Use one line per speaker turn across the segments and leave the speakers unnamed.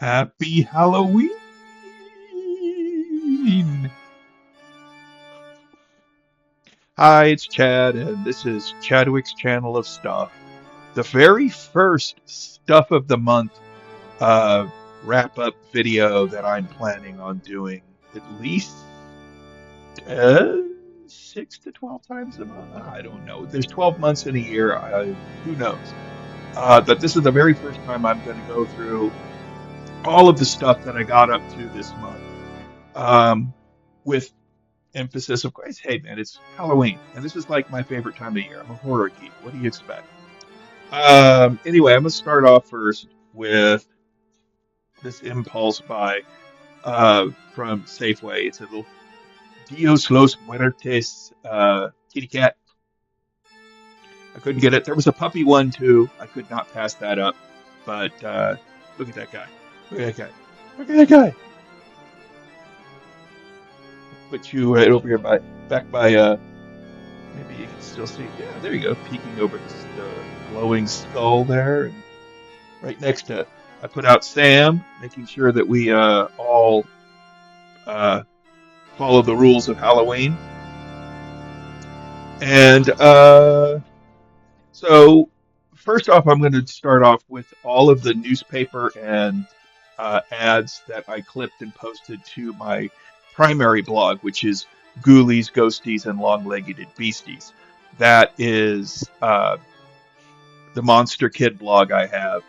Happy Halloween! Hi, it's Chad, and this is Chadwick's Channel of Stuff. The very first Stuff of the Month uh, wrap up video that I'm planning on doing at least uh, 6 to 12 times a month. I don't know. There's 12 months in a year. Who knows? But this is the very first time I'm going to go through all of the stuff that I got up to this month. With emphasis, of course, hey man, it's Halloween, and this is like my favorite time of year. I'm a horror geek. What do you expect? Anyway, I'm gonna start off first with this impulse buy from Safeway. It's a little Dios los Muertes kitty cat. I couldn't get it. There was a puppy one too. I could not pass that up. But look at that guy. Look at that guy. Look at that guy. Put you right over here by back by maybe you can still see. Yeah, there you go, peeking over the glowing skull there, and right next to. I put out Sam, making sure that we all uh, follow the rules of Halloween. And so, first off, I'm going to start off with all of the newspaper and ads that I clipped and posted to my primary blog, which is Ghoulies, Ghosties, and Long-Legged Beasties. That is the Monster Kid blog I have,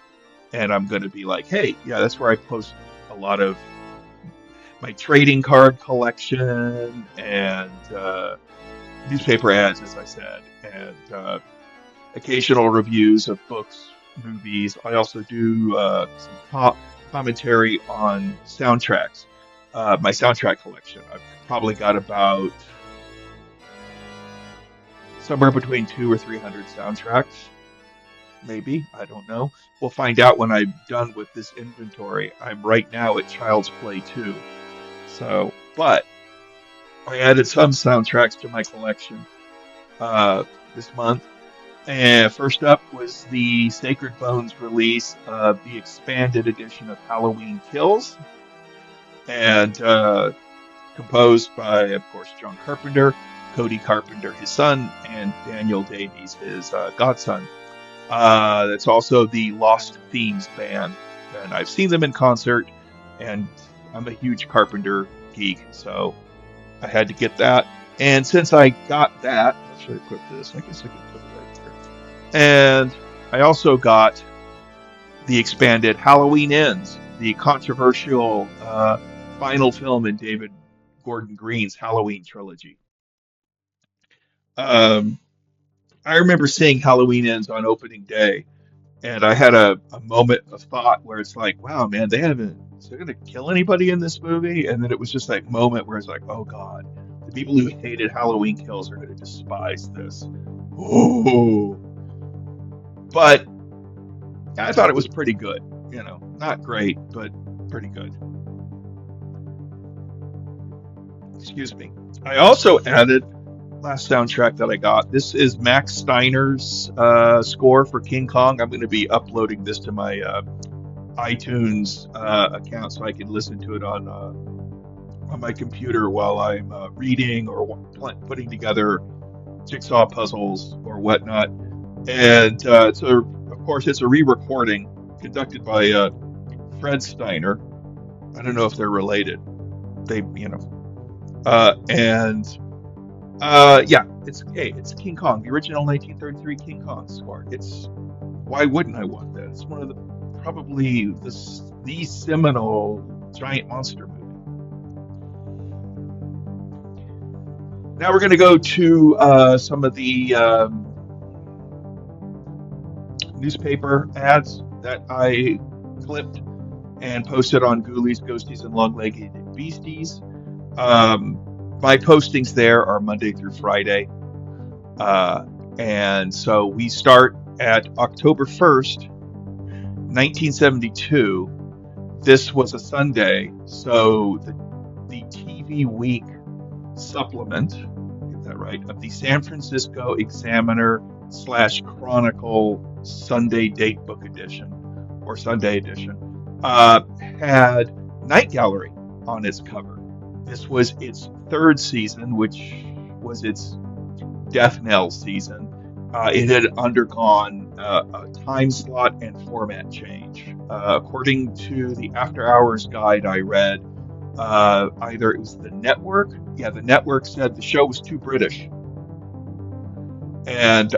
and I'm going to be like, hey, yeah, that's where I post a lot of my trading card collection and newspaper ads, as I said, and occasional reviews of books, movies. I also do some commentary on soundtracks. My soundtrack collection. I've probably got about somewhere between 200 or 300 soundtracks. Maybe, I don't know. We'll find out when I'm done with this inventory. I'm right now at Child's Play 2. So, but I added some soundtracks to my collection this month. And first up was the Sacred Bones release of the expanded edition of Halloween Kills, and composed by, of course, John Carpenter, Cody Carpenter, his son, and Daniel Davies, his godson. That's also the Lost Themes band, and I've seen them in concert, and I'm a huge Carpenter geek, so I had to get that. And since I got that, should I put this? I guess I could put it right there. And I also got the expanded Halloween Ends, the controversial final film in David Gordon Green's Halloween trilogy. Um, I remember seeing Halloween Ends on opening day, and I had a moment of thought where it's like, wow, man, they haven't, is they going to kill anybody in this movie? And then it was just like moment where it's like, oh God, the people who hated Halloween Kills are going to despise this. Oh, but I thought it was pretty good. You know, not great, but pretty good. Excuse me. I also added last soundtrack that I got. This is Max Steiner's score for King Kong. I'm going to be uploading this to my iTunes account so I can listen to it on my computer while I'm reading or putting together jigsaw puzzles or whatnot. And so, of course, it's a re-recording conducted by Fred Steiner. I don't know if they're related. They, you know, and yeah, it's King Kong, the original 1933 King Kong score. It's why wouldn't I want that? It's one of the probably the seminal giant monster movie. Now we're going to go to some of the newspaper ads that I clipped and posted on Ghoulies, Ghosties, and Long-Legged Beasties. My postings there are Monday through Friday. And so we start at October 1st, 1972. This was a Sunday, so the TV Week supplement, get that right, of the San Francisco Examiner / Chronicle Sunday Date Book Edition or Sunday Edition had Night Gallery on its cover. This was its third season, which was its death knell season. It had undergone a time slot and format change. According to the After Hours guide I read, either it was the network, yeah, the network said the show was too British. And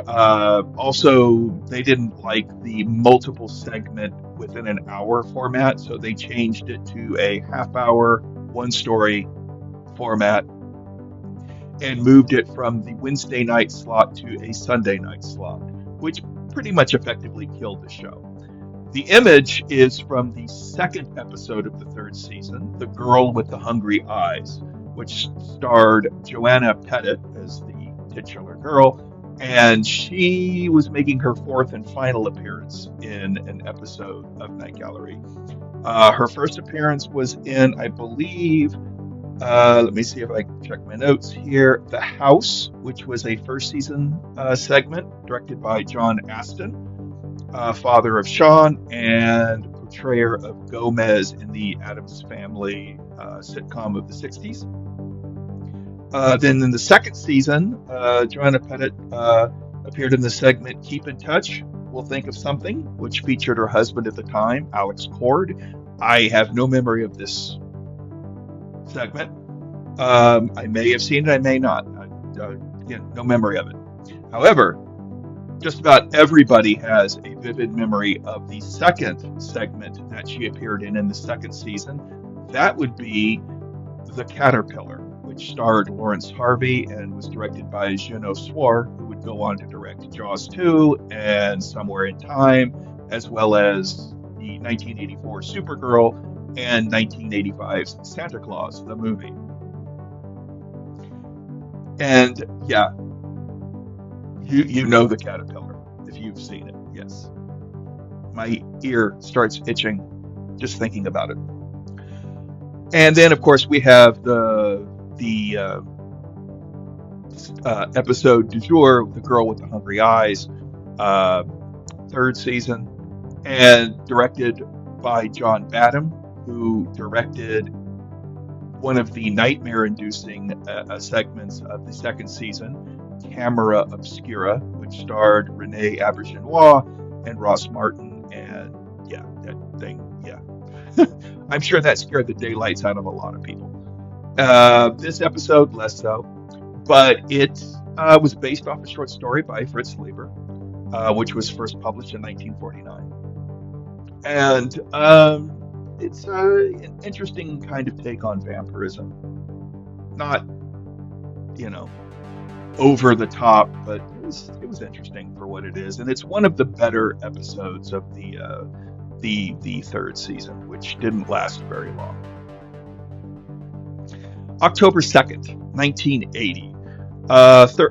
also, they didn't like the multiple segment within an hour format, so they changed it to a half hour, one story format and moved it from the Wednesday night slot to a Sunday night slot, which pretty much effectively killed the show. The image is from the second episode of the third season, The Girl with the Hungry Eyes, which starred Joanna Pettit as the titular girl, and she was making her fourth and final appearance in an episode of Night Gallery. Her first appearance was in, I believe, let me see if I can check my notes here. The House, which was a first season segment directed by John Aston, father of Sean and portrayer of Gomez in the Addams Family sitcom of the 60s. Then in the second season, Joanna Pettit appeared in the segment Keep in Touch, We'll Think of Something, which featured her husband at the time, Alex Cord. I have no memory of this segment. I may have seen it, I may not. Again, no memory of it. However, just about everybody has a vivid memory of the second segment that she appeared in the second season. That would be The Caterpillar, which starred Lawrence Harvey and was directed by Jeannot Swar, who would go on to direct Jaws 2 and Somewhere in Time, as well as the 1984 Supergirl and 1985's Santa Claus, the movie. And yeah, you know The Caterpillar if you've seen it. Yes, my ear starts itching just thinking about it. And then, of course, we have the episode du jour, The Girl with the Hungry Eyes, uh, third season, and directed by John Badham, who directed one of the nightmare-inducing segments of the second season, Camera Obscura, which starred Renee Auberjonois and Ross Martin, and yeah, that thing, yeah. I'm sure that scared the daylights out of a lot of people. This episode, less so, but it was based off a short story by Fritz Leiber, which was first published in 1949. And it's an interesting kind of take on vampirism. Not, over the top, but it was interesting for what it is, and it's one of the better episodes of the third season, which didn't last very long. October 2nd, 1980,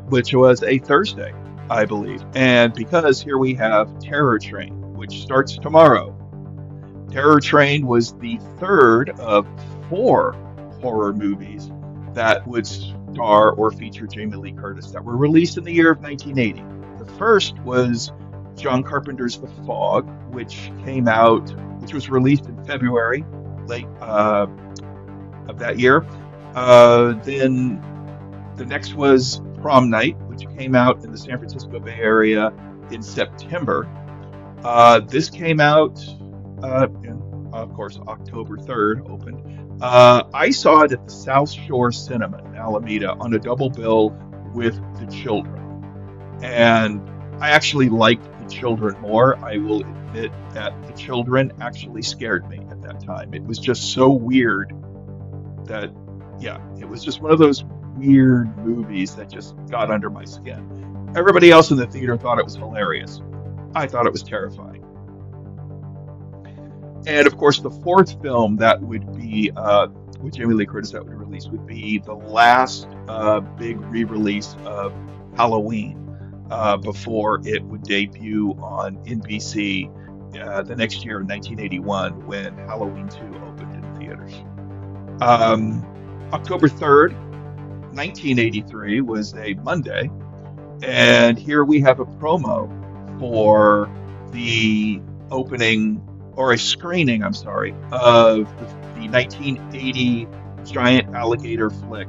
which was a Thursday, I believe, and because here we have Terror Train, which starts tomorrow. Terror Train was the third of 4 horror movies that would star or feature Jamie Lee Curtis that were released in the year of 1980. The first was John Carpenter's The Fog, which was released in February, late of that year. Then the next was Prom Night, which came out in the San Francisco Bay Area in September. This came out, of course, October 3rd, opened. I saw it at the South Shore Cinema in Alameda on a double bill with The Children. And I actually liked The Children more. I will admit that The Children actually scared me at that time. It was just so weird that, yeah, it was just one of those weird movies that just got under my skin. Everybody else in the theater thought it was hilarious. I thought it was terrifying. And of course, the fourth film that would be with Jamie Lee Curtis that would release would be the last big re-release of Halloween before it would debut on NBC the next year in 1981 when Halloween 2 opened in theaters. October 3rd, 1983 was a Monday, and here we have a promo for the opening or a screening, I'm sorry, of the 1980 giant alligator flick,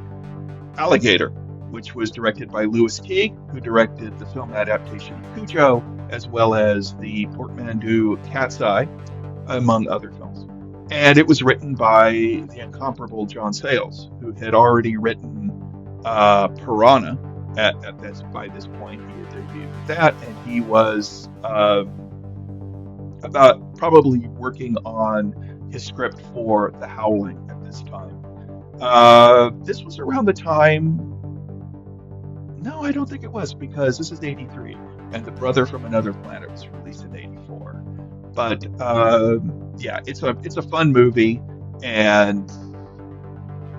Alligator, which was directed by Louis Teague, who directed the film adaptation of Cujo, as well as the Portmanteau Cat's Eye, among other films. And it was written by the incomparable John Sayles, who had already written Piranha at this by this point. He had debuted with that, and he was about probably working on his script for The Howling at this time. This was around the time. No, I don't think it was because this is '83, and The Brother from Another Planet was released in '84. But yeah, it's a fun movie, and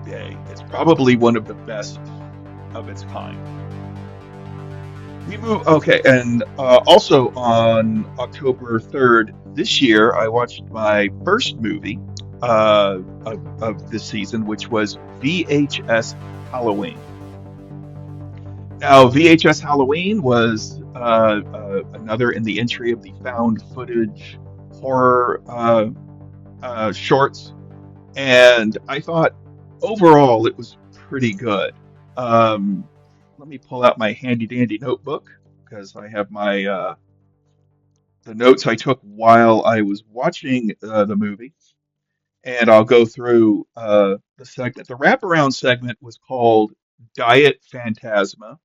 it's probably one of the best of its kind. We move okay, and also on October 3rd this year, I watched my first movie of this season, which was VHS Halloween. Now, VHS Halloween was another in the entry of the found footage horror shorts, and I thought overall it was pretty good. Um, Let me pull out my handy dandy notebook because I have my the notes I took while I was watching the movie, and I'll go through the segment. The wraparound segment was called Diet Phantasma.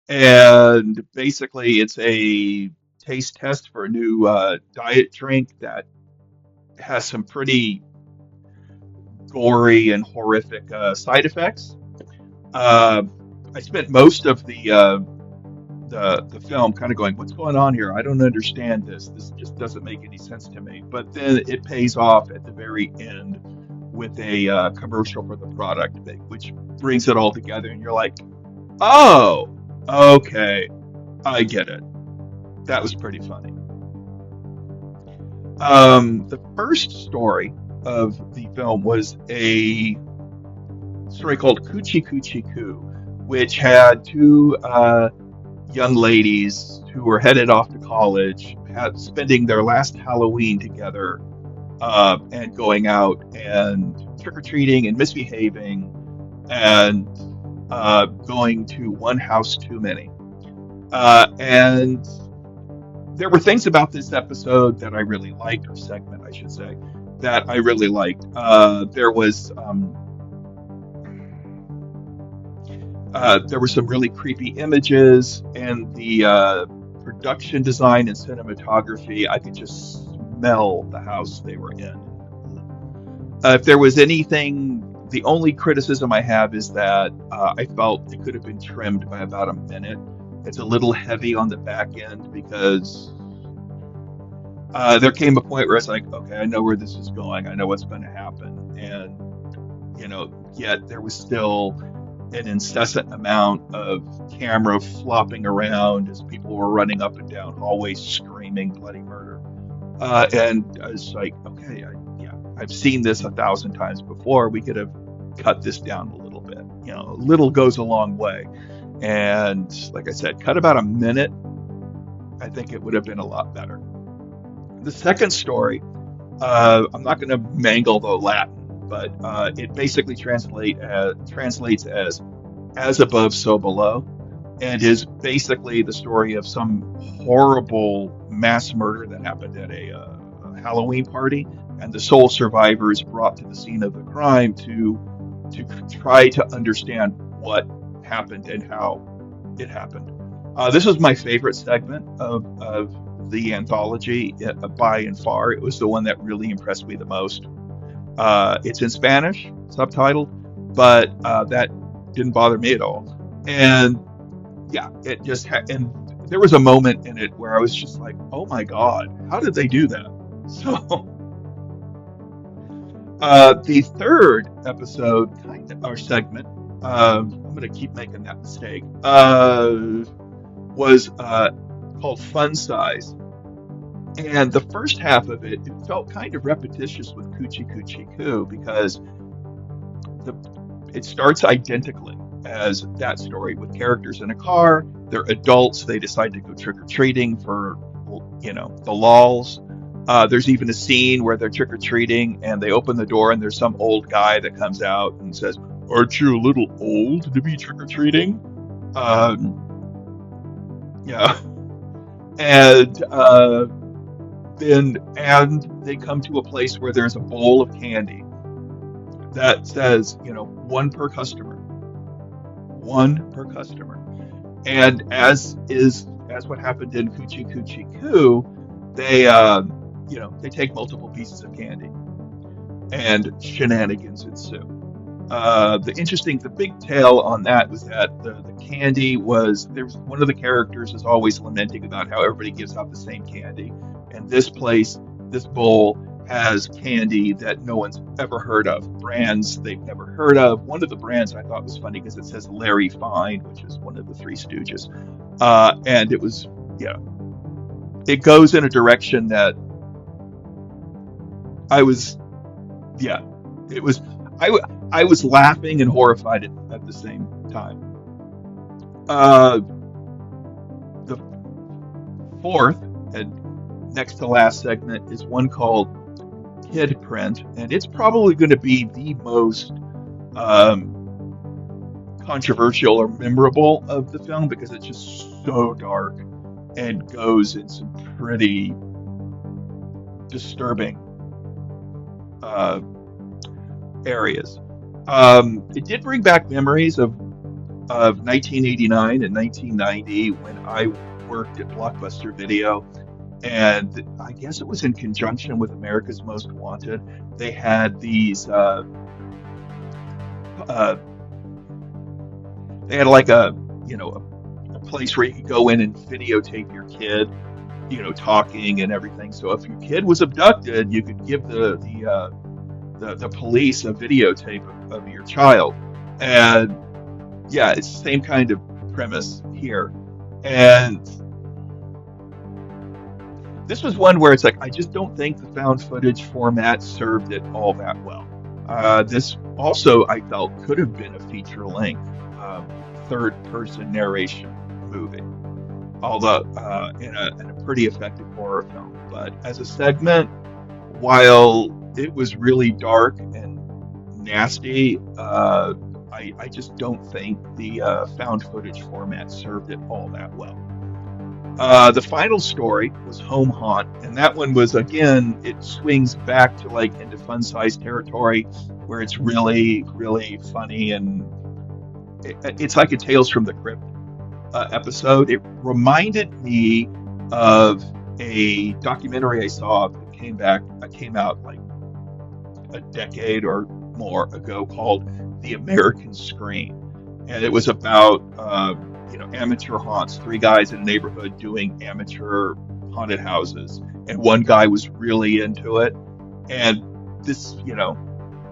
And basically, it's a taste test for a new diet drink that has some pretty gory and horrific side effects. Uh, I spent most of the film kind of going, "What's going on here? I don't understand this. This just doesn't make any sense to me." But then it pays off at the very end with a commercial for the product, which brings it all together, and you're like, "Oh, okay, I get it." That was pretty funny. The first story of the film was a story called Coochie Coochie Coo, which had two young ladies who were headed off to college, spending their last Halloween together, and going out and trick or treating and misbehaving and going to one house too many. And there were things about this episode that I really liked, or segment, I should say, that I really liked. There were some really creepy images, and the production design and cinematography. I could just smell the house they were in. If there was anything, the only criticism I have is that I felt it could have been trimmed by about a minute. It's a little heavy on the back end because there came a point where it's like, okay, I know where this is going. I know what's going to happen. And, yet there was still an incessant amount of camera flopping around as people were running up and down hallways screaming bloody murder. And I was like, okay, yeah, I've seen this 1,000 times before. We could have cut this down a little bit. A little goes a long way. And like I said, cut about a minute. I think it would have been a lot better. The second story, I'm not going to mangle the Latin, but it basically translates as above, so below, and is basically the story of some horrible mass murder that happened at a Halloween party, and the sole survivor is brought to the scene of the crime to try to understand what happened and how it happened. This was my favorite segment of the anthology by and far. It was the one that really impressed me the most. It's in Spanish, subtitled, but that didn't bother me at all. And yeah, and there was a moment in it where I was just like, "Oh my God, how did they do that?" So the third episode, kind of, or segment, I'm going to keep making that mistake, was called Fun Size. And the first half of it felt kind of repetitious with Coochie Coochie Coo because the it starts identically as that story with characters in a car. They're adults. They decide to go trick or treating for, the lols. There's even a scene where they're trick or treating and they open the door and there's some old guy that comes out and says, "Aren't you a little old to be trick or treating?" Um, yeah, and and they come to a place where there's a bowl of candy that says, one per customer, one per customer. And as what happened in Coochie Coochie Coo, they they take multiple pieces of candy and shenanigans ensue. The big tale on that was that the candy was there was one of the characters is always lamenting about how everybody gives out the same candy, and this bowl has candy that no one's ever heard of, brands they've never heard of. One of the brands I thought was funny because it says Larry Fine, which is one of the Three Stooges, and it was yeah, it goes in a direction that I was yeah, it was I was laughing and horrified at the same time. Uh, the fourth and next to last segment is one called Kid Print, and it's probably going to be the most um, controversial or memorable of the film because it's just so dark and goes in some pretty disturbing uh, areas. It did bring back memories of 1989 and 1990 when I worked at Blockbuster Video, and I guess it was in conjunction with America's Most Wanted. They had uh, they had like a place where you could go in and videotape your kid, talking and everything. So if your kid was abducted, you could give the police a videotape of your child, and yeah, it's the same kind of premise here. And this was one where it's like, I just don't think the found footage format served it all that well. This also, I felt, could have been a feature length third person narration movie, although in a pretty effective horror film. But as a segment, while it was really dark and nasty, I just don't think the found footage format served it all that well. The final story was Home Haunt, and that one was again, it swings back to like into fun size territory where it's really, really funny, and it's like a Tales from the Crypt episode. It reminded me of a documentary I saw that came out like a decade or more ago called The American Scream, and it was about amateur haunts, three guys in a neighborhood doing amateur haunted houses, and one guy was really into it, and this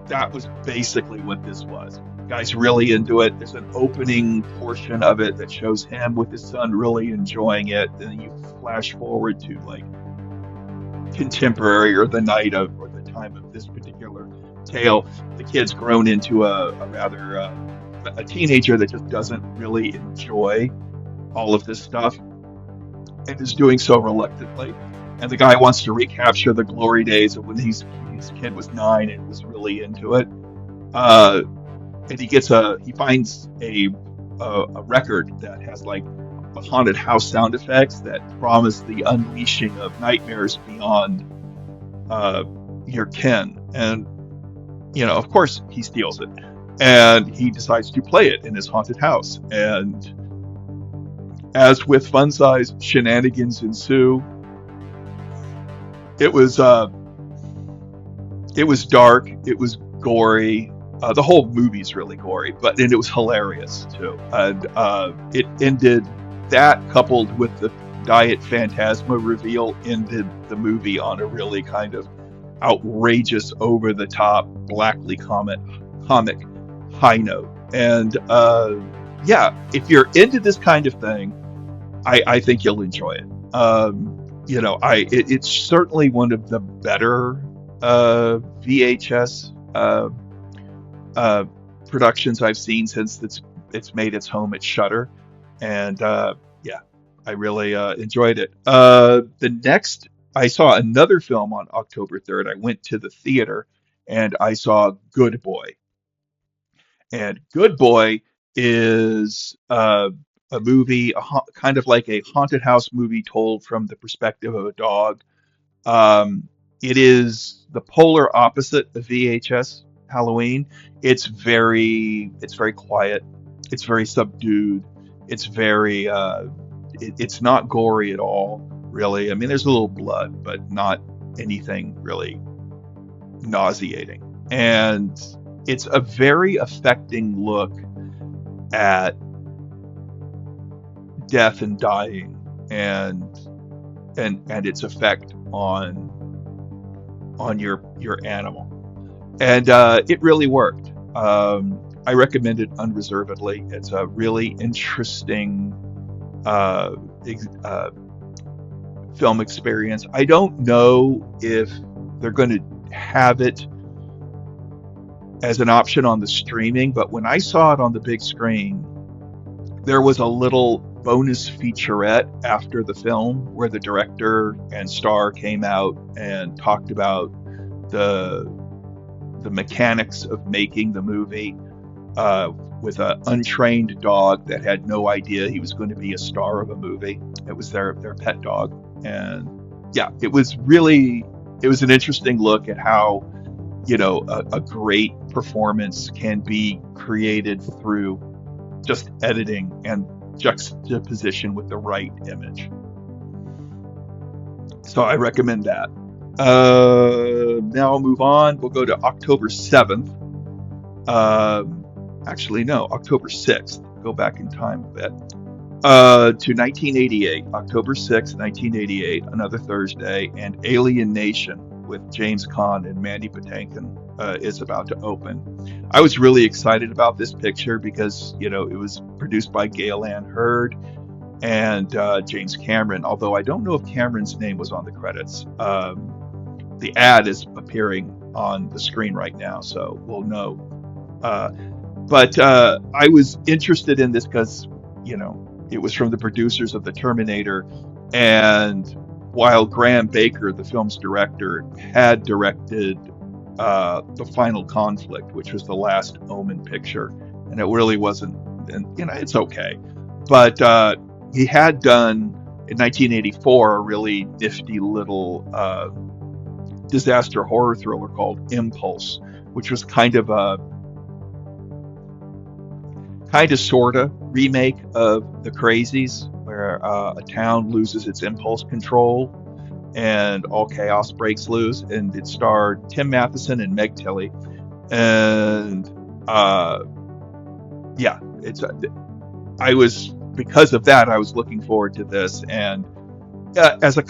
that was basically what this was. Guy's really into it. There's an opening portion of it that shows him with his son really enjoying it. Then you flash forward to like contemporary or the night of or the time of this particular tale. The kid's grown into a rather a teenager that just doesn't really enjoy all of this stuff and is doing so reluctantly. And the guy wants to recapture the glory days of when his kid was 9 and was really into it. Uh, and he finds a record that has like the haunted house sound effects that promise the unleashing of nightmares beyond uh, your ken. And of course, he steals it, and he decides to play it in his haunted house. And as with fun size, shenanigans ensue. It was dark. It was gory. The whole movie's really gory, and it was hilarious too. And it ended that coupled with the Diet Phantasma reveal ended the movie on a really kind of outrageous, over the top, blackly comic high note. And yeah, if you're into this kind of thing, I think you'll enjoy it. It's certainly one of the better VHS productions I've seen since it's made its home at Shudder, and yeah, I really enjoyed it. The next I saw another film on October 3rd. I went to the theater and I saw Good Boy. And Good Boy is a movie, kind of like a haunted house movie told from the perspective of a dog. Um, it is the polar opposite of VHS Halloween. It's very quiet. It's very subdued. It's very, it's not gory at all, really. I mean, there's a little blood, but not anything really nauseating. And it's a very affecting look at death and dying and and its effect on your animal. And it really worked. I recommend it unreservedly. It's a really interesting uh, uh, film experience. I don't know if they're going to have it as an option on the streaming, but when I saw it on the big screen, there was a little bonus featurette after the film where the director and star came out and talked about the the mechanics of making the movie uh, with an untrained dog that had no idea he was going to be a star of a movie. It was their pet dog, and yeah, it was an interesting look at how a great performance can be created through just editing and juxtaposition with the right image. So I recommend that. Now I'll move on. We'll go to October 7th. Actually, no, October 6th. Go back in time a bit. To 1988, October 6th, 1988, another Thursday, and Alien Nation with James Caan and Mandy Patinkin is about to open. I was really excited about this picture because, it was produced by Gail Ann Hurd and James Cameron, although I don't know if Cameron's name was on the credits. The ad is appearing on the screen right now, so we'll know. But I was interested in this because, it was from the producers of The Terminator, and while Graham Baker, the film's director, had directed The Final Conflict, which was the last Omen picture, and it really wasn't, and it's okay. But he had done in 1984 a really nifty little disaster horror thriller called Impulse, which was kind of sorta remake of The Crazies, where a town loses its impulse control and all chaos breaks loose. And it starred Tim Matheson and Meg Tilly. And yeah, I was because of that I was looking forward to this. And as a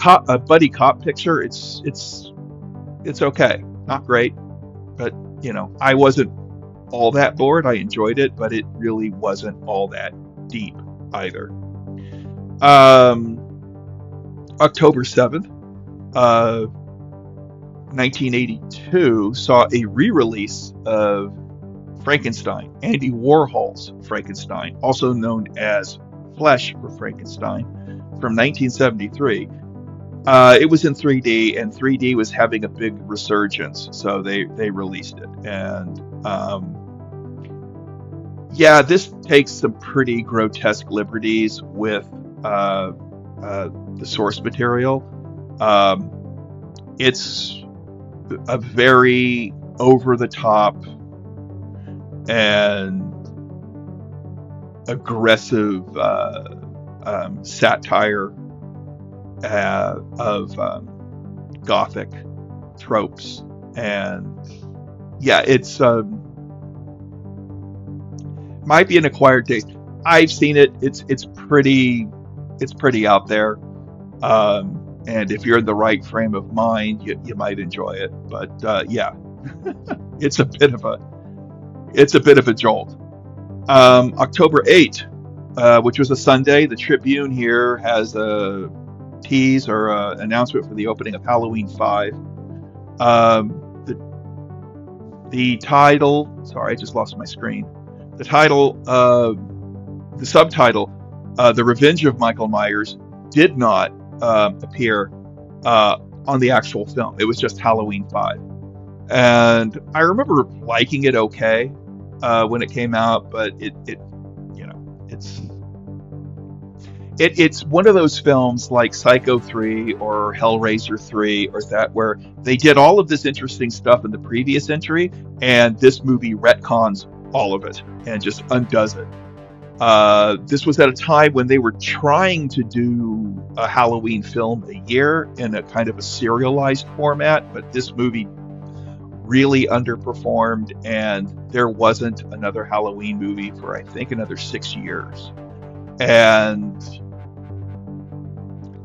buddy cop picture, it's okay, not great, but I wasn't all that bored. I enjoyed it, but it really wasn't all that deep either. Um, October 7th, uh, 1982 saw a re-release of Frankenstein, Andy Warhol's Frankenstein, also known as Flesh for Frankenstein, from 1973. It was in 3D, and 3D was having a big resurgence, so they released it. And yeah, this takes some pretty grotesque liberties with the source material. Um, it's a very over the top and aggressive satire of Gothic tropes, and yeah, it's might be an acquired taste. I've seen it. It's pretty out there. And if you're in the right frame of mind, you might enjoy it. But yeah, it's a bit of a jolt. October 8th, which was a Sunday, the Tribune here has a tease or announcement for the opening of Halloween 5. The title, sorry, I just lost my screen. The title, the subtitle, The Revenge of Michael Myers, did not appear on the actual film. It was just Halloween 5. And I remember liking it okay when it came out, but you know, it's one of those films like Psycho 3 or Hellraiser 3 or that where they did all of this interesting stuff in the previous entry, and this movie retcons all of it and just undoes it. This was at a time when they were trying to do a Halloween film a year in a kind of a serialized format, but this movie really underperformed, and there wasn't another Halloween movie for I think another 6 years. And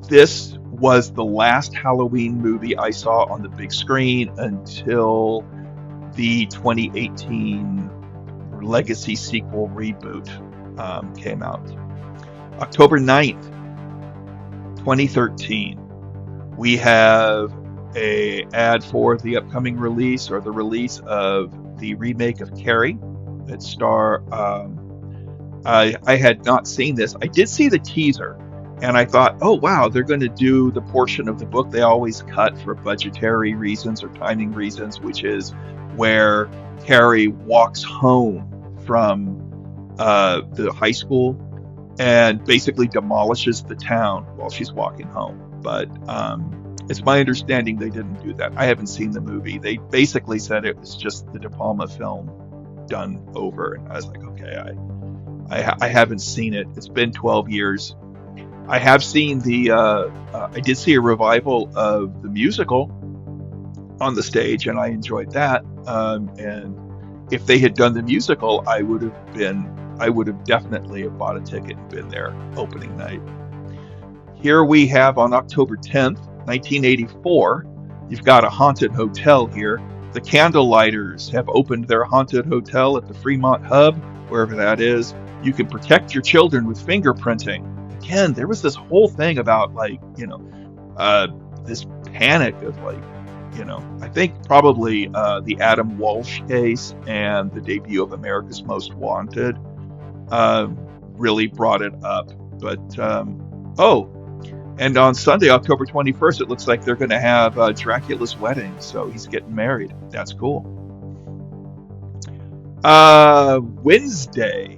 this was the last Halloween movie I saw on the big screen until the 2018 Legacy sequel reboot came out. October 9th, 2013, we have a ad for the upcoming release or the release of the remake of Carrie that star I had not seen this. I did see the teaser and I thought, oh wow, they're going to do the portion of the book they always cut for budgetary reasons or timing reasons, which is where Carrie walks home from the high school and basically demolishes the town while she's walking home. But it's my understanding they didn't do that. I haven't seen the movie. They basically said it was just the De Palma film done over, and I was like, okay, I haven't seen it. It's been 12 years. I have seen I did see a revival of the musical on the stage, and I enjoyed that. And if they had done the musical, I would have definitely have bought a ticket and been there opening night. Here we have on October 10th, 1984, you've got a haunted hotel here. The Candlelighters have opened their haunted hotel at the Fremont Hub, wherever that is. You can protect your children with fingerprinting. Again, there was this whole thing about this panic of I think probably the Adam Walsh case and the debut of America's Most Wanted really brought it up. But and on Sunday, October 21st, it looks like they're going to have Dracula's wedding, so he's getting married. That's cool. Wednesday,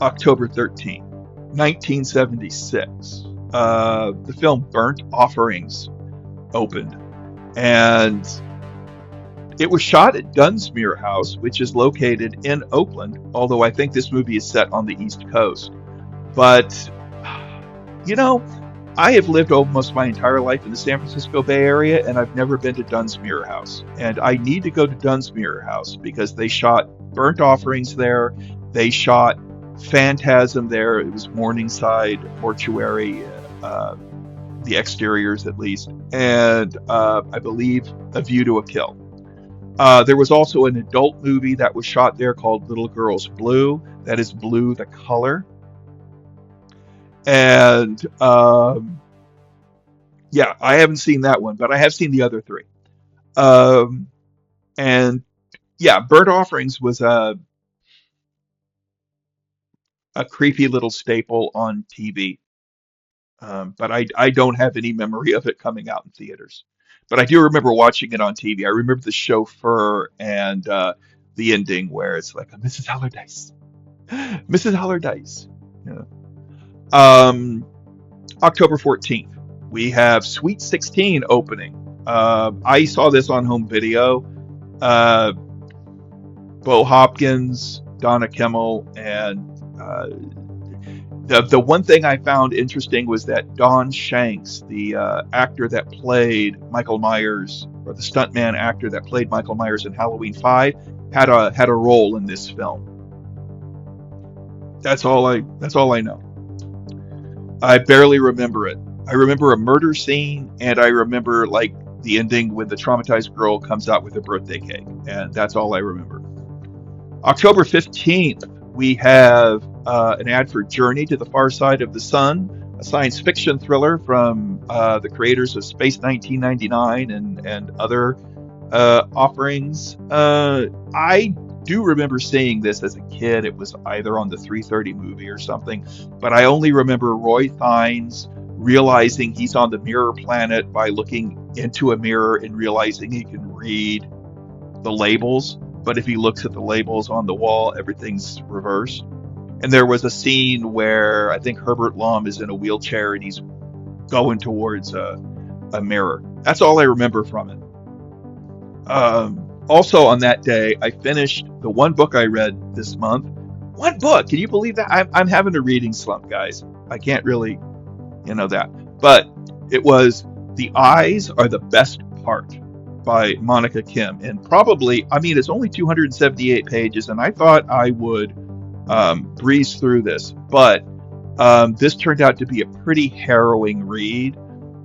October 13th, 1976. The film Burnt Offerings opened, and it was shot at Dunsmuir House, which is located in Oakland, although I think this movie is set on the East Coast. But, I have lived almost my entire life in the San Francisco Bay Area, and I've never been to Dunsmuir House. And I need to go to Dunsmuir House because they shot Burnt Offerings there. They shot Phantasm there. It was Morningside Mortuary, the exteriors at least. And I believe A View to a Kill. There was also an adult movie that was shot there called Little Girls Blue. That is Blue the color. And yeah, I haven't seen that one, but I have seen the other three. And yeah, Burnt Offerings was a creepy little staple on TV. But I don't have any memory of it coming out in theaters. But I do remember watching it on TV. I remember the chauffeur and the ending where it's like, Mrs. Allardyce, Mrs. Allardyce. Yeah. October 14th, we have Sweet 16 opening. I saw this on home video. Bo Hopkins, Donna Kimmel, and the one thing I found interesting was that Don Shanks, the actor that played Michael Myers, or the stuntman actor that played Michael Myers in Halloween 5, had a role in this film. That's all I know. I barely remember it. I remember a murder scene, and I remember the ending when the traumatized girl comes out with a birthday cake, and that's all I remember. October 15th, we have an ad for Journey to the Far Side of the Sun, a science fiction thriller from the creators of Space 1999 and other offerings. I do remember seeing this as a kid. It was either on the 3:30 movie or something, but I only remember Roy Fiennes, realizing he's on the mirror planet by looking into a mirror and realizing he can read the labels. But if he looks at the labels on the wall, everything's reversed. And there was a scene where I think Herbert Lom is in a wheelchair and he's going towards a mirror. That's all I remember from it. Also, on that day, I finished the one book I read this month. One book! Can you believe that? I'm having a reading slump, guys. I can't really, that. But it was The Eyes Are the Best Part by Monica Kim. And probably, it's only 278 pages, and I thought I would breeze through this. But this turned out to be a pretty harrowing read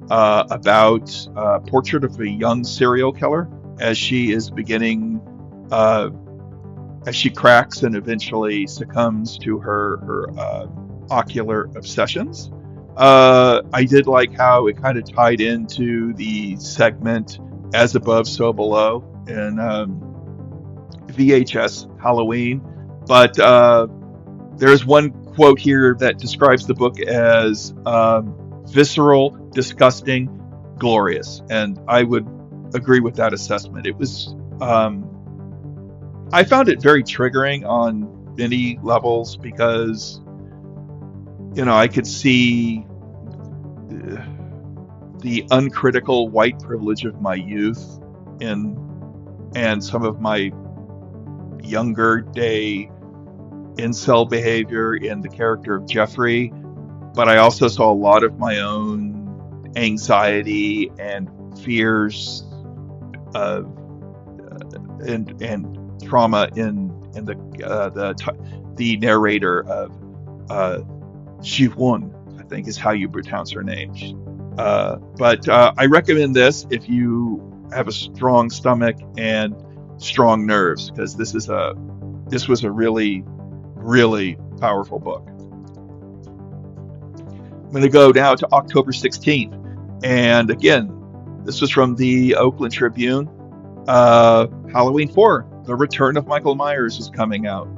about Portrait of a Young Serial Killer as she is beginning, as she cracks and eventually succumbs to her ocular obsessions. I did like how it kind of tied into the segment As Above, So Below in VHS Halloween. But there's one quote here that describes the book as visceral, disgusting, glorious. And I would agree with that assessment. It was, I found it very triggering on many levels because, I could see the uncritical white privilege of my youth and some of my younger day incel behavior in the character of Jeffrey, but I also saw a lot of my own anxiety and fears and trauma in the narrator of Ji-won, I think is how you pronounce her name. But I recommend this if you have a strong stomach and strong nerves, because this was a really, really powerful book. I'm going to go now to October 16th. And again, this was from the Oakland Tribune. Halloween 4, The Return of Michael Myers is coming out.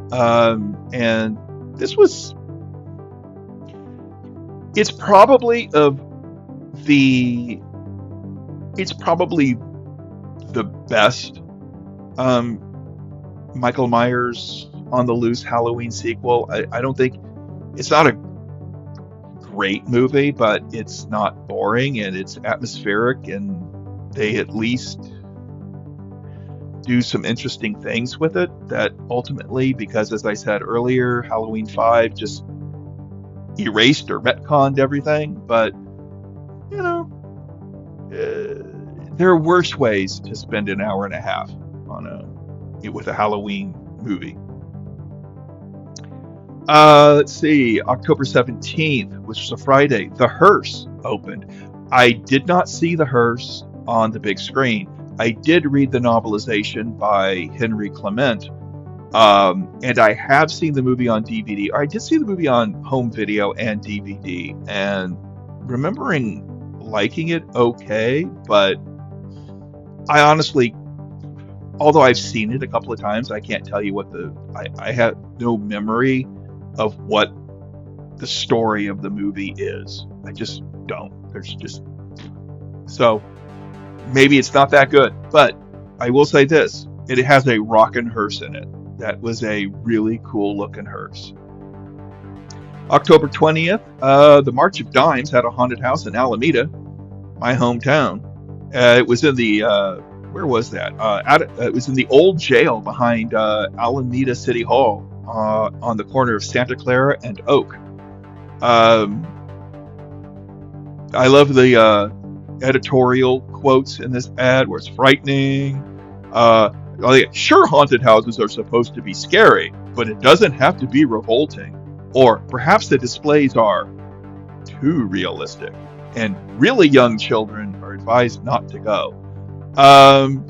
And it's probably the best Michael Myers on the Loose Halloween sequel. I don't think it's not a great movie, but it's not boring and it's atmospheric, and they at least do some interesting things with it that ultimately, because as I said earlier, Halloween 5 just erased or retconned everything. But there are worse ways to spend an hour and a half with a Halloween movie. Let's see, October 17th, which was a Friday, The Hearse opened. I did not see The Hearse on the big screen. I did read the novelization by Henry Clement, and I have seen the movie on DVD. Or I did see the movie on home video and DVD, and remembering liking it okay, but I honestly, although I've seen it a couple of times, I can't tell you I have no memory of what the story of the movie is. I just don't. So maybe it's not that good, but I will say this: it has a rockin' hearse in it. That was a really cool looking hearse. October 20th, the March of Dimes had a haunted house in Alameda, my hometown. It was in the where was that? It was in the old jail behind Alameda City Hall, on the corner of Santa Clara and Oak. I love the editorial quotes in this ad where it's frightening. Sure, haunted houses are supposed to be scary, but it doesn't have to be revolting. Or perhaps the displays are too realistic, and really young children are advised not to go.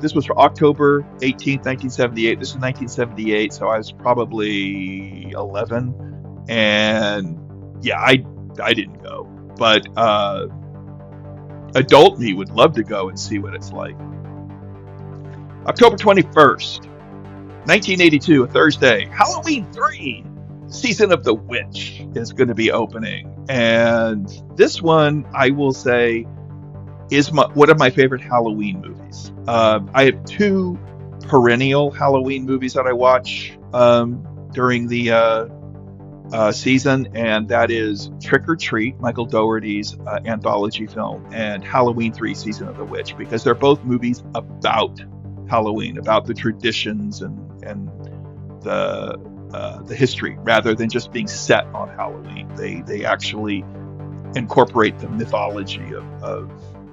This was for October 18th, 1978. This is 1978, so I was probably 11. And yeah, I didn't go. But adult me would love to go and see what it's like. October 21st, 1982, a Thursday, Halloween 3, Season of the Witch is going to be opening. And this one, I will say, is one of my favorite Halloween movies. I have two perennial Halloween movies that I watch during the season, and that is Trick or Treat, Michael Dougherty's anthology film, and Halloween 3: Season of the Witch, because they're both movies about Halloween, about the traditions and the history, rather than just being set on Halloween. They actually incorporate the mythology of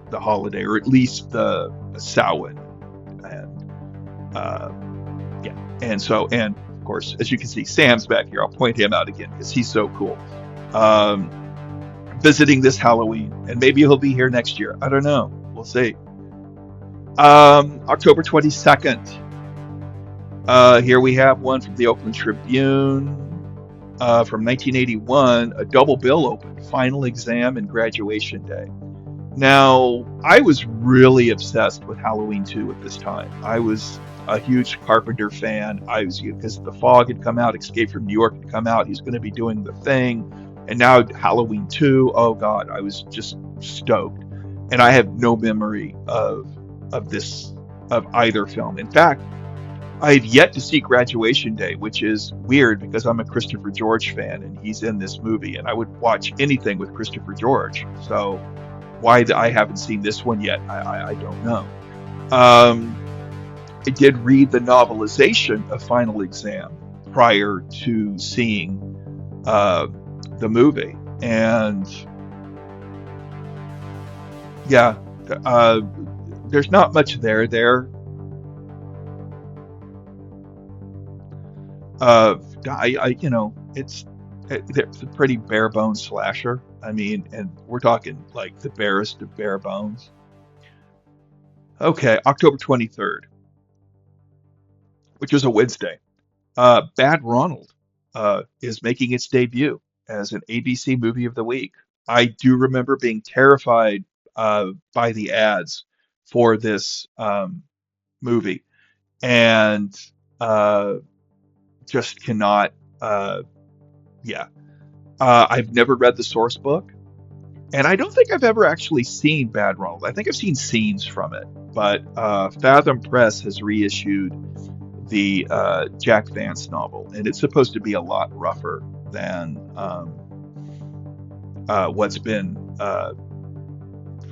the holiday, or at least the Samhain, and uh, yeah, and of course, as you can see, Sam's back here. I'll point him out again because he's so cool. Um, Visiting this Halloween, and maybe he'll be here next year. I don't know. We'll see. October 22nd. Here we have one from the Oakland Tribune. From 1981, a double bill opened, Final Exam and Graduation Day. Now, I was really obsessed with Halloween 2 at this time. I was a huge Carpenter fan. I was, because The Fog had come out, Escape from New York had come out. He's going to be doing The Thing, and now Halloween 2. Oh God, I was just stoked. And I have no memory of either film. In fact, I have yet to see Graduation Day, which is weird because I'm a Christopher George fan and he's in this movie, and I would watch anything with Christopher George. So why I haven't seen this one yet, I don't know. Um, I did read the novelization of Final Exam prior to seeing the movie, and yeah, uh, there's not much there. Uh, it's a pretty bare bones slasher. I mean, and we're talking like the barest of bare bones. Okay, October 23rd, which was a Wednesday. Bad Ronald is making its debut as an ABC Movie of the Week. I do remember being terrified by the ads for this movie, and uh, just cannot. Yeah, I've never read the source book, and I don't think I've ever actually seen Bad Ronald. I think I've seen scenes from it, but Fathom Press has reissued the Jack Vance novel, and it's supposed to be a lot rougher than what's been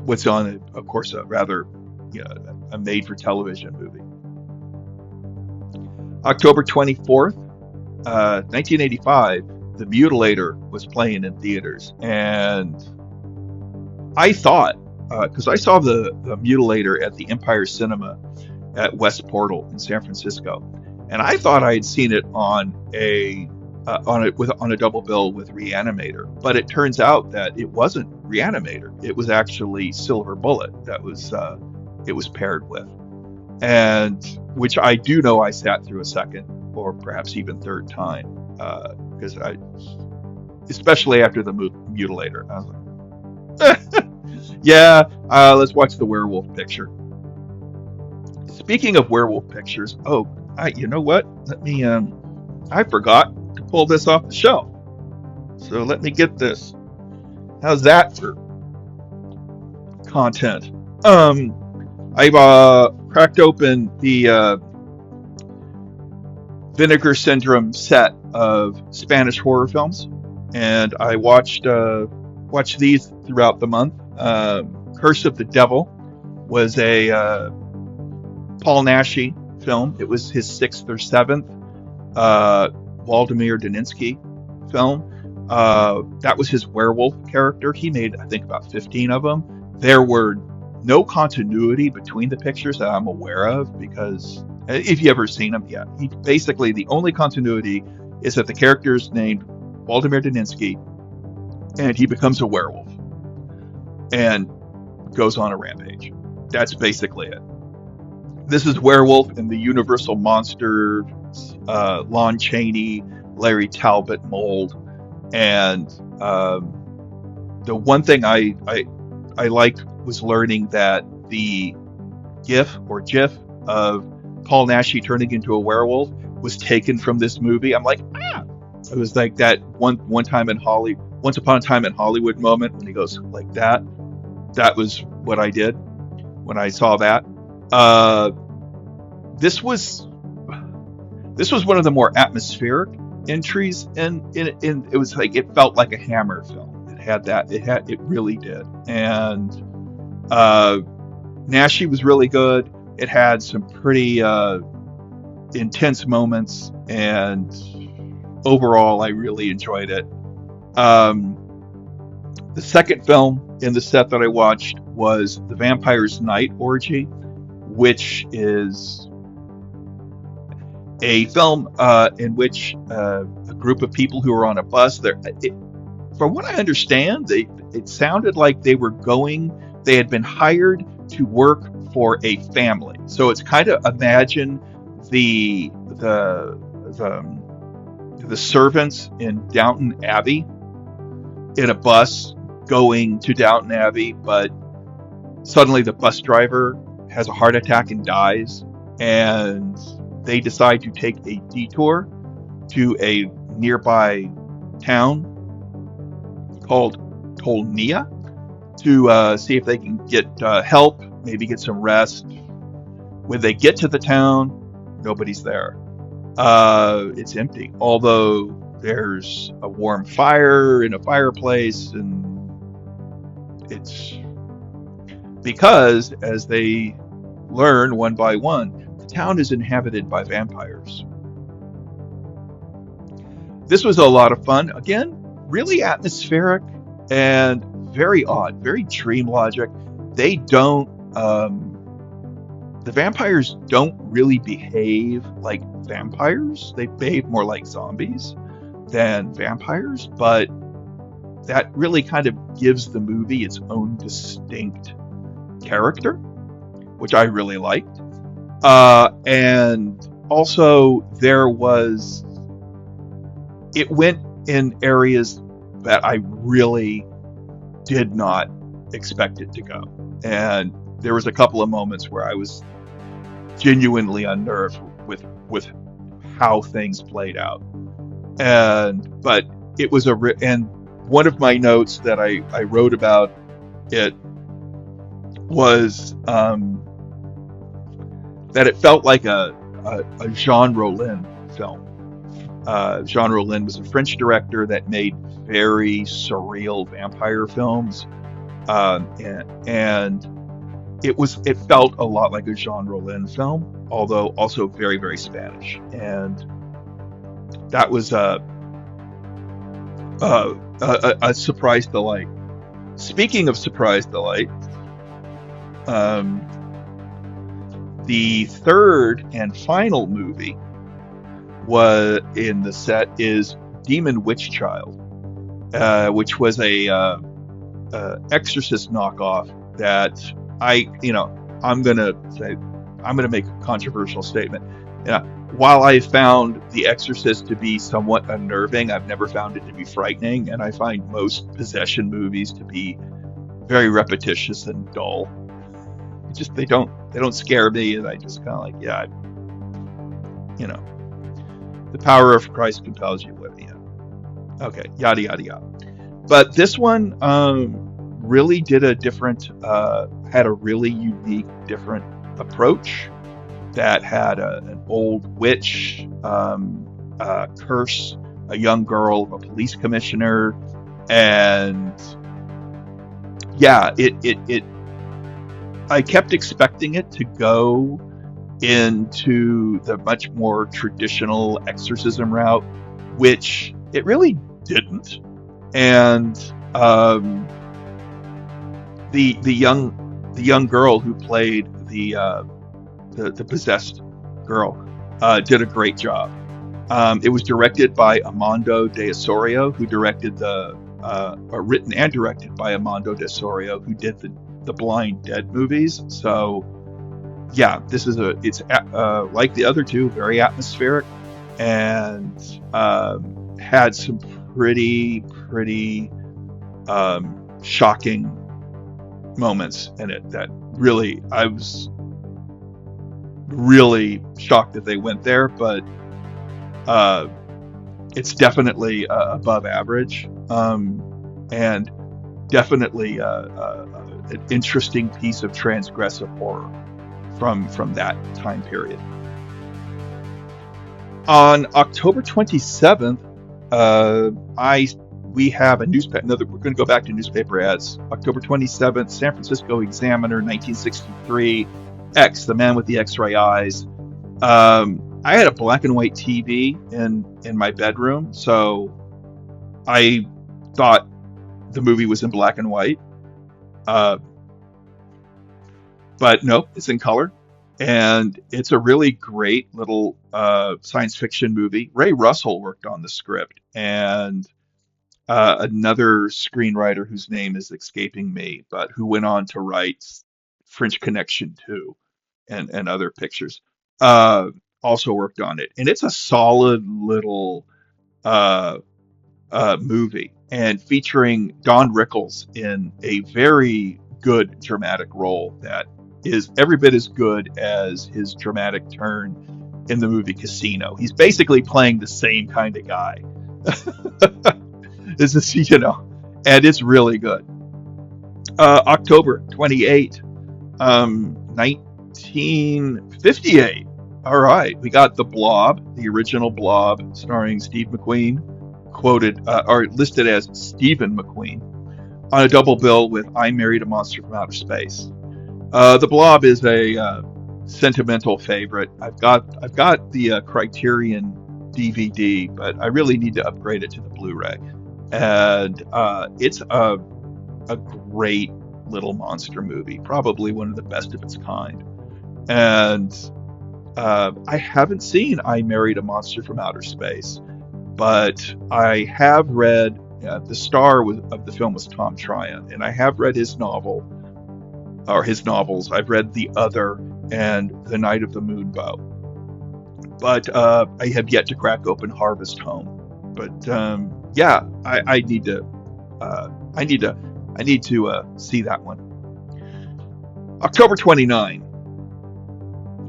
what's on, of course, a rather, a made-for-television movie. October 24th, 1985, The Mutilator was playing in theaters, and I thought, because I saw the Mutilator at the Empire Cinema at West Portal in San Francisco, and I thought I had seen it on a double bill with Reanimator, but it turns out that it wasn't Reanimator. It was actually Silver Bullet that was it was paired with, and which I do know I sat through a second or perhaps even third time because especially after the Mutilator, I was like, yeah, let's watch the werewolf picture. Speaking of werewolf pictures, oh, you know what? Let me I forgot to pull this off the shelf. So let me get this. How's that for content? I've cracked open the Vinegar Syndrome set of Spanish horror films, and I watched these throughout the month. Curse of the Devil was a Paul Naschy film. It was his sixth or seventh Waldemar Daninsky film. That was his werewolf character. He made, I think, about 15 of them. There were no continuity between the pictures that I'm aware of, because if you ever seen him, yeah, he basically, the only continuity is that the character is named Waldemar Daninsky, and he becomes a werewolf and goes on a rampage. That's basically it. This is Werewolf in the Universal Monster, Lon Chaney, Larry Talbot mold, and the one thing I liked was learning that the GIF of Paul Naschy turning into a werewolf was taken from this movie. I'm like, ah! It was like that one time in Hollywood. Once Upon a Time in Hollywood moment when he goes like that. That was what I did when I saw that. Uh, this was this was one of the more atmospheric entries in it was like it felt like a Hammer film. It had that it really did. And uh Nashi was really good. It had some pretty intense moments, and overall I really enjoyed it. Um the second film in the set that I watched was The Vampire's Night Orgy, which is a film in which a group of people who are on a bus. From what I understand, it sounded like they had been hired to work for a family. So it's kind of imagine the the the servants in Downton Abbey in a bus going to Downton Abbey, but suddenly the bus driver has a heart attack and dies, and they decide to take a detour to a nearby town called Tolnia to see if they can get help, maybe get some rest. When they get to the town, nobody's there. It's empty, although there's a warm fire in a fireplace, and it's because, as they learn one by one, the town is inhabited by vampires. This was a lot of fun. Again, really atmospheric and very odd, very dream logic. They don't, the vampires don't really behave like vampires. They behave more like zombies than vampires, but that really kind of gives the movie its own distinct character, which I really liked. And also it went in areas that I really did not expect it to go. And there was a couple of moments where I was genuinely unnerved with how things played out. But it was and one of my notes that I wrote about it was that it felt like a Jean Rollin film. Jean Rollin was a French director that made very surreal vampire films, and it felt a lot like a Jean Rollin film, although also very, very Spanish. And that was a surprise delight. Speaking of surprise delight, the third and final movie was in the set is Demon Witch Child, which was a Exorcist knockoff that I'm gonna make a controversial statement. While I found The Exorcist to be somewhat unnerving, I've never found it to be frightening, and I find most possession movies to be very repetitious and dull. They don't scare me, and I just kind of like, yeah, the power of Christ compels you, Olivia. Okay, yada yada yada. But this one really did had a really unique, different approach that had an old witch curse a young girl of a police commissioner, and yeah, I kept expecting it to go into the much more traditional exorcism route, which it really didn't. And the young girl who played the possessed girl did a great job. It was directed by Armando de Osorio, who directed written and directed by Armando de Osorio, who did the Blind Dead movies. So yeah, it's like the other two, very atmospheric, and had some pretty shocking moments in it that really, I was really shocked that they went there, but it's definitely above average. and definitely an interesting piece of transgressive horror from that time period. On October 27th, I we have a newspaper. Another, we're going to go back to newspaper ads. October 27th, San Francisco Examiner, 1963. X, the man with the X-ray eyes. I had a black and white TV in my bedroom, so I thought the movie was in black and white. Uh, but no, it's in color, and it's a really great little science fiction movie. Ray Russell worked on the script, and another screenwriter whose name is escaping me, but who went on to write French Connection 2 and other pictures, uh, also worked on it. And it's a solid little uh, movie, and featuring Don Rickles in a very good dramatic role that is every bit as good as his dramatic turn in the movie Casino. He's basically playing the same kind of guy. This is, and it's really good. October 28, 1958. All right, we got The Blob, the original Blob, starring Steve McQueen, quoted or listed as Stephen McQueen, on a double bill with I Married a Monster from Outer Space. The Blob is a sentimental favorite. I've got the Criterion DVD, but I really need to upgrade it to the Blu-ray. And it's a great little monster movie, probably one of the best of its kind. And I haven't seen I Married a Monster from Outer Space, but I have read, the star of the film was Tom Tryon, and I have read his novel, or his novels. I've read The Other and The Night of the Moonbow, but I have yet to crack open Harvest Home. But yeah, I need to, I need to, I need to see that one. October 29,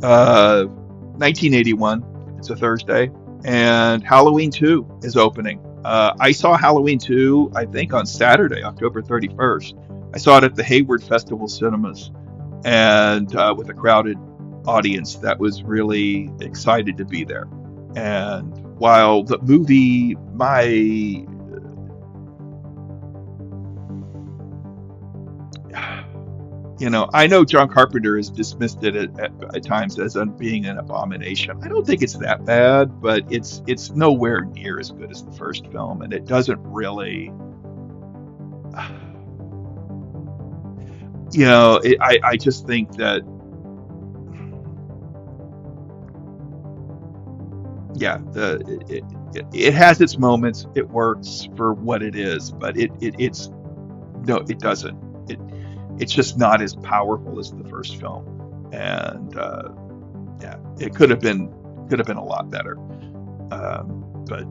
1981. It's a Thursday, and Halloween 2 is opening. I saw Halloween 2, I think, on Saturday, October 31st. I saw it at the Hayward Festival Cinemas, and with a crowded audience that was really excited to be there. And while the movie, I know John Carpenter has dismissed it at times as being an abomination. I don't think it's that bad, but it's nowhere near as good as the first film, and it doesn't really, I just think that, yeah, it has its moments. It works for what it is, but it's no, it doesn't. It it's just not as powerful as the first film, and yeah, it could have been a lot better. But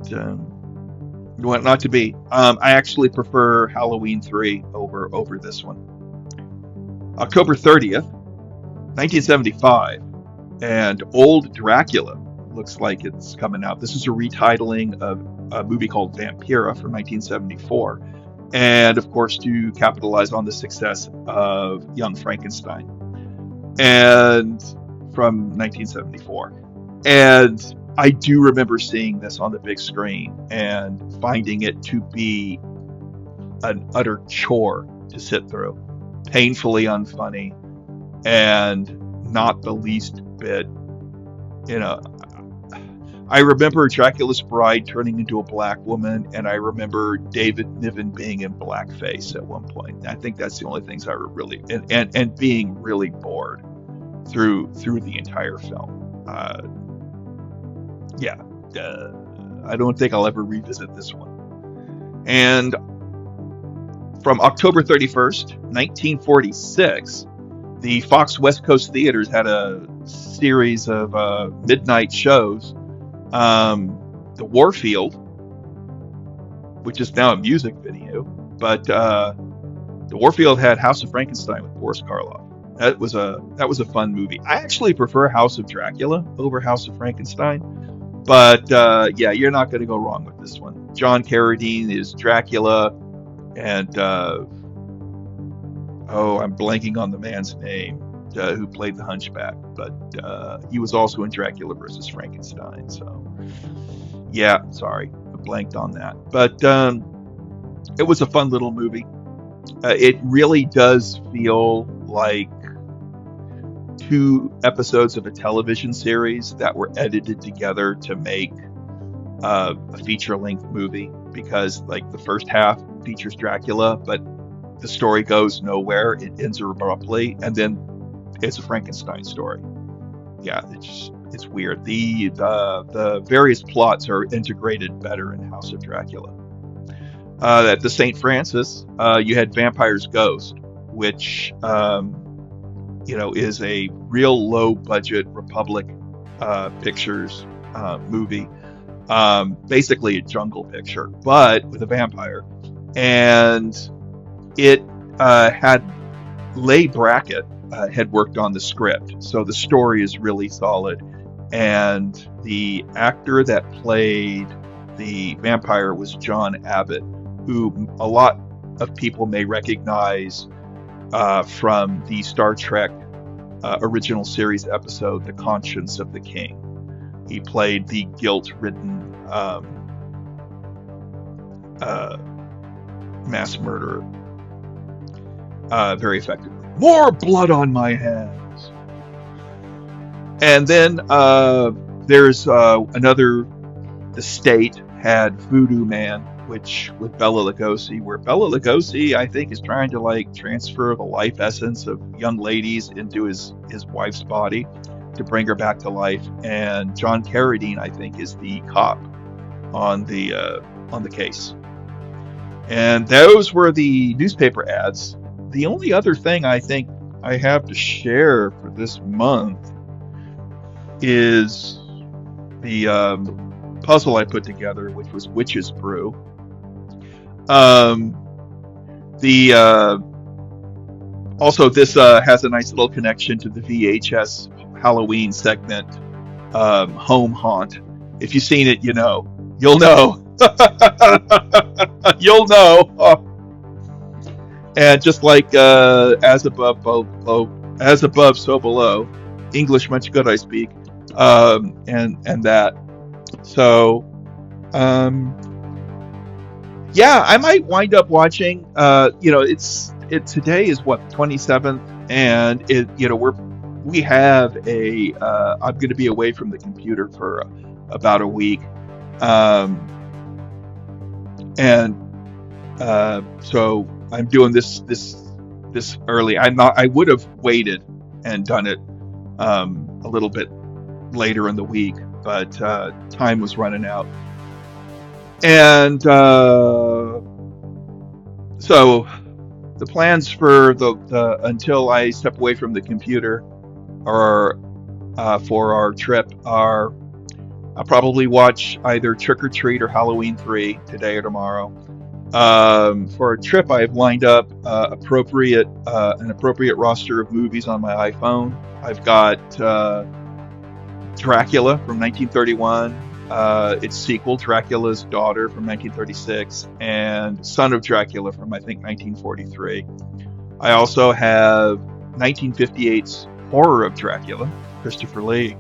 want not to be. I actually prefer Halloween 3 over this one. October 30th, 1975, and Old Dracula looks like it's coming out. This is a retitling of a movie called Vampira from 1974, and of course to capitalize on the success of Young Frankenstein, and from 1974. And I do remember seeing this on the big screen and finding it to be an utter chore to sit through, painfully unfunny, and not the least bit, you know. I remember Dracula's bride turning into a black woman, and I remember David Niven being in blackface at one point. I think that's the only things I were really, and being really bored through the entire film. Yeah, I don't think I'll ever revisit this one. And from October 31st, 1946, the Fox West Coast Theaters had a series of midnight shows. The Warfield, which is now a music video, but the Warfield had House of Frankenstein with Boris Karloff. That was a fun movie. I actually prefer House of Dracula over House of Frankenstein, but yeah, you're not going to go wrong with this one. John Carradine is Dracula, and I'm blanking on the man's name who played the Hunchback, but he was also in Dracula versus Frankenstein. So yeah, sorry, I blanked on that. But it was a fun little movie. It really does feel like two episodes of a television series that were edited together to make a feature-length movie, because like the first half features Dracula, but the story goes nowhere. It ends abruptly, and then it's a Frankenstein story. Yeah, it's weird. The various plots are integrated better in House of Dracula. At the St. Francis, you had Vampire's Ghost, which is a real low budget Republic Pictures movie. Basically a jungle picture, but with a vampire. And it had Leigh Brackett had worked on the script, so the story is really solid. And the actor that played the vampire was John Abbott, who a lot of people may recognize from the Star Trek original series episode, The Conscience of the King. He played the guilt-ridden mass murderer very effectively. More blood on my hands. And then there's another. The State had Voodoo Man, which with Bela Lugosi, where Bela Lugosi, I think, is trying to like transfer the life essence of young ladies into his wife's body to bring her back to life. And John Carradine, I think, is the cop on the case. And those were the newspaper ads. The only other thing I think I have to share for this month is the puzzle I put together, which was Witch's Brew. Also, this has a nice little connection to the VHS Halloween segment, Home Haunt. If you've seen it, you'll know. You'll know. And just like as above, so below. English much good I speak. And that. So, yeah, I might wind up watching. Today is what, the 27th, and we have a. I'm going to be away from the computer for about a week, so I'm doing this early. I would have waited and done it a little bit later in the week, but time was running out. And so the plans for the until I step away from the computer or for our trip are I'll probably watch either Trick or Treat or Halloween 3 today or tomorrow. For a trip, I've lined up an appropriate roster of movies on my iPhone. I've got Dracula from 1931, its sequel, Dracula's Daughter from 1936, and Son of Dracula from, I think, 1943. I also have 1958's Horror of Dracula, Christopher Lee,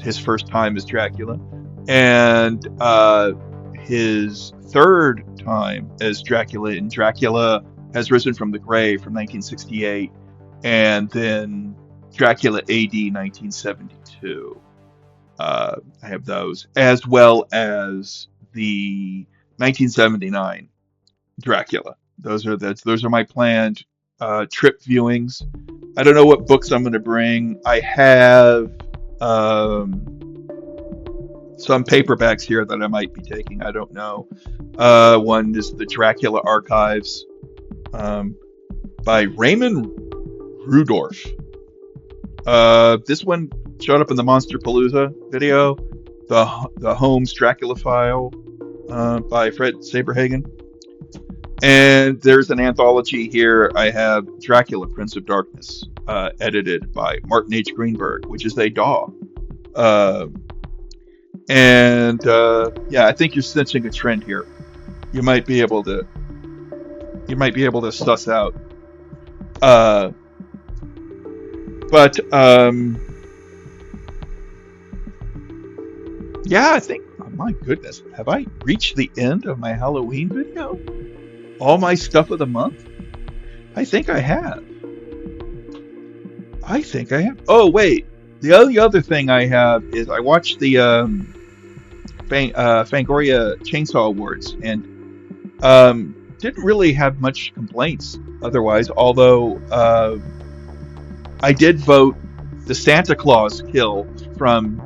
his first time as Dracula, and his third time as Dracula in Dracula Has Risen from the Grave from 1968, and then Dracula AD 1972. I have those, as well as the 1979 Dracula. Those are my planned trip viewings. I don't know what books I'm going to bring. I have some paperbacks here that I might be taking. I don't know. One is the Dracula Archives by Raymond Rudolph. This one showed up in the Monster Palooza video. The Holmes Dracula File by Fred Saberhagen. And there's an anthology here. I have Dracula, Prince of Darkness, edited by Martin H. Greenberg, which is a DAW. Yeah, I think you're sensing a trend here. You might be able to you might be able to suss out. Uh, but yeah, I think. Oh my goodness, have I reached the end of my Halloween video? All my stuff of the month? I think I have. I think I have. Oh wait, the only other thing I have is I watched the Fangoria Chainsaw Awards and didn't really have much complaints otherwise. Although I did vote the Santa Claus kill from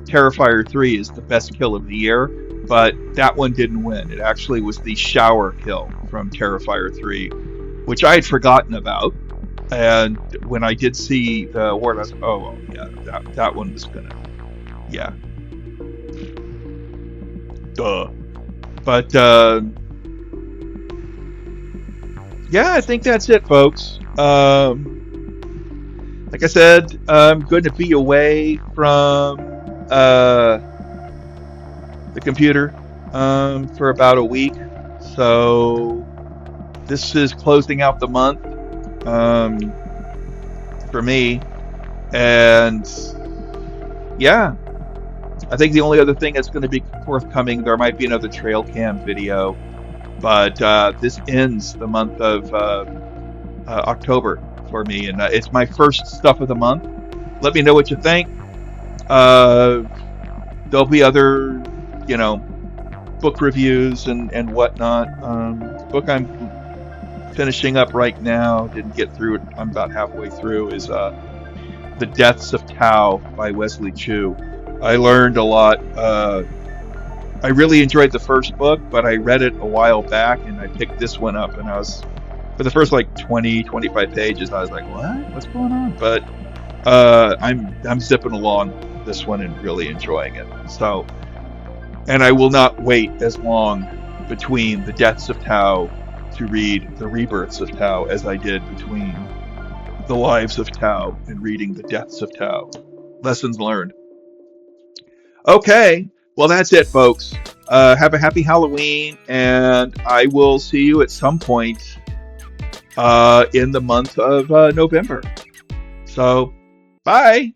Terrifier 3 is the best kill of the year, but that one didn't win. It actually was the shower kill from Terrifier 3, which I had forgotten about. And when I did see the award, I was like, oh, well, yeah, that one was gonna, yeah, duh. But yeah, I think that's it, folks. Like I said, I'm going to be away from the computer for about a week. So this is closing out the month um, for me. And yeah, I think the only other thing that's going to be forthcoming, there might be another trail cam video, but this ends the month of October for me. And it's my first stuff of the month. Let me know what you think. There'll be other, book reviews and whatnot. The book I'm finishing up right now, didn't get through it, I'm about halfway through, is The Deaths of Tao by Wesley Chu. I learned a lot. I really enjoyed the first book, but I read it a while back and I picked this one up and I was, for the first like 20, 25 pages, I was like, what? What's going on? But I'm zipping along this one and really enjoying it. So, and I will not wait as long between The Deaths of Tao to read The Rebirths of Tao as I did between The Lives of Tao and reading The Deaths of Tao. Lessons learned. Okay, well, that's it, folks. Have a happy Halloween, and I will see you at some point in the month of November. So, bye.